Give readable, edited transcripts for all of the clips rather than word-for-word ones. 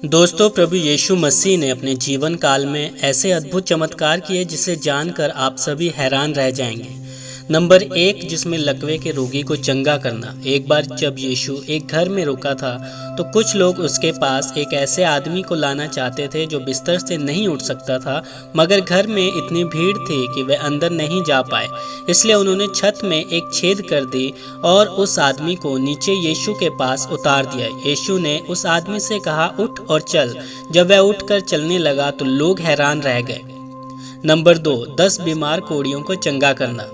दोस्तों, प्रभु यीशु मसीह ने अपने जीवन काल में ऐसे अद्भुत चमत्कार किए जिसे जानकर आप सभी हैरान रह जाएंगे। नंबर 1, जिसमें लकवे के रोगी को चंगा करना। एक बार जब यीशु एक घर में रुका था तो कुछ लोग उसके पास एक ऐसे आदमी को लाना चाहते थे जो बिस्तर से नहीं उठ सकता था, मगर घर में इतनी भीड़ थी कि वे अंदर नहीं जा पाए। इसलिए उन्होंने छत में एक छेद कर दी और उस आदमी को नीचे यीशु के पास उतार दिया। यीशु ने उस आदमी से कहा, उठ और चल। जब वह उठकर चलने लगा तो लोग हैरान रह गए। नंबर 2, 10 बीमार कोढ़ियों को चंगा करना।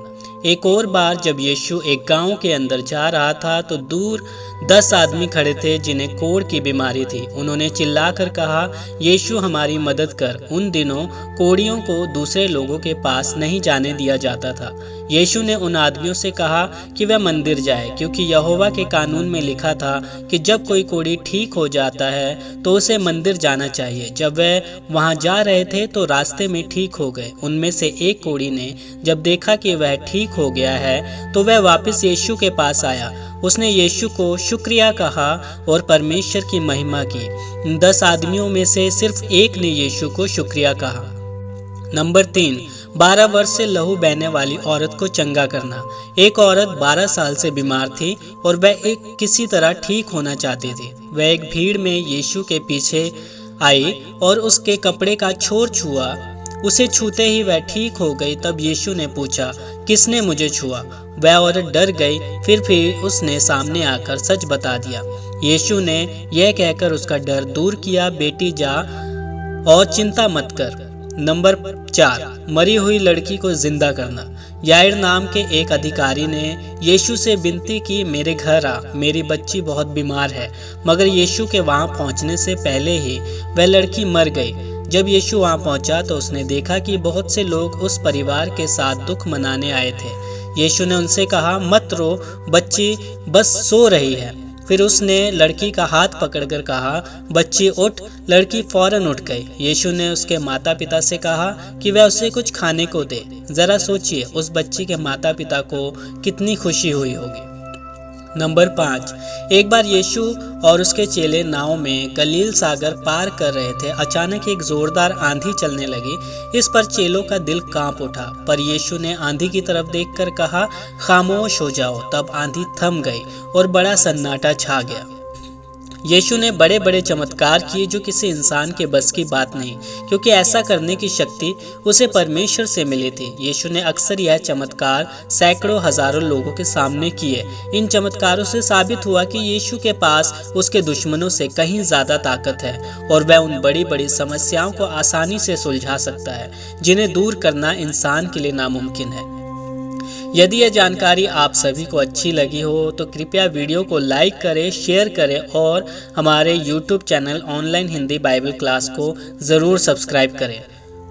एक और बार जब यीशु एक गांव के अंदर जा रहा था तो दूर 10 आदमी खड़े थे जिन्हें कोढ़ की बीमारी थी। उन्होंने चिल्लाकर कहा, यीशु हमारी मदद कर। उन दिनों कोढ़ियों को दूसरे लोगों के पास नहीं जाने दिया जाता था। यीशु ने उन आदमियों से कहा कि वह मंदिर जाए, क्योंकि यहोवा के कानून में लिखा था कि जब कोई कोढ़ी ठीक हो जाता है तो उसे मंदिर जाना चाहिए। जब वे वहां जा रहे थे तो रास्ते में ठीक हो गए। उनमें से एक कोढ़ी ने जब देखा कि वह ठीक हो गया है तो वह वापस यीशु के पास आया। उसने यीशु को शुक्रिया कहा और परमेश्वर की महिमा की। 10 आदमियों में से सिर्फ एक ने यीशु को शुक्रिया कहा। नंबर 3, 12 वर्ष से लहू बहने वाली औरत को चंगा करना। एक औरत 12 साल से बीमार थी और वह किसी तरह ठीक होना चाहती थी। वह एक भीड़ में यीशु के पीछे आई और उसके कपड़े का छोर छुआ। उसे छूते ही वह ठीक हो गई। तब यीशु ने पूछा, किसने मुझे छुआ? वह औरत डर गई। फिर उसने सामने आकर सच बता दिया। यीशु ने यह कहकर उसका डर दूर किया, बेटी जा और चिंता मत कर। नंबर 4, मरी हुई लड़की को जिंदा करना। याइर नाम के एक अधिकारी ने यीशु से विनती की, मेरे घर आ, मेरी बच्ची बहुत बीमार है। मगर यीशु के वहां पहुंचने से पहले ही वह लड़की मर गई। जब यीशु वहां पहुंचा तो उसने देखा कि बहुत से लोग उस परिवार के साथ दुख मनाने आए थे। यीशु ने उनसे कहा, मत रो, बच्ची बस सो रही है। फिर उसने लड़की का हाथ पकड़कर कहा, बच्ची उठ। लड़की फौरन उठ गई। यीशु ने उसके माता पिता से कहा कि वह उसे कुछ खाने को दे। जरा सोचिए, उस बच्ची के माता पिता को कितनी खुशी हुई होगी। नंबर 5, एक बार यीशु और उसके चेले नाव में गलील सागर पार कर रहे थे। अचानक एक जोरदार आंधी चलने लगी। इस पर चेलों का दिल कांप उठा, पर यीशु ने आंधी की तरफ देखकर कहा, खामोश हो जाओ। तब आंधी थम गई और बड़ा सन्नाटा छा गया। यीशु ने बड़े बड़े चमत्कार किए जो किसी इंसान के बस की बात नहीं, क्योंकि ऐसा करने की शक्ति उसे परमेश्वर से मिली थी। यीशु ने अक्सर यह चमत्कार सैकड़ों हजारों लोगों के सामने किए। इन चमत्कारों से साबित हुआ कि यीशु के पास उसके दुश्मनों से कहीं ज्यादा ताकत है और वह उन बड़ी बड़ी समस्याओं को आसानी से सुलझा सकता है जिन्हें दूर करना इंसान के लिए नामुमकिन है। यदि यह जानकारी आप सभी को अच्छी लगी हो तो कृपया वीडियो को लाइक करें, शेयर करें और हमारे YouTube channel online Hindi Bible class को ज़रूर सब्सक्राइब करें।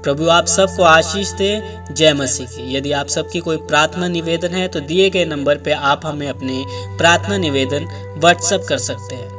प्रभु आप सबको आशीष दे। जय मसीह की। यदि आप सबकी कोई प्रार्थना निवेदन है तो दिए गए नंबर पर आप हमें अपने प्रार्थना निवेदन व्हाट्सएप कर सकते हैं।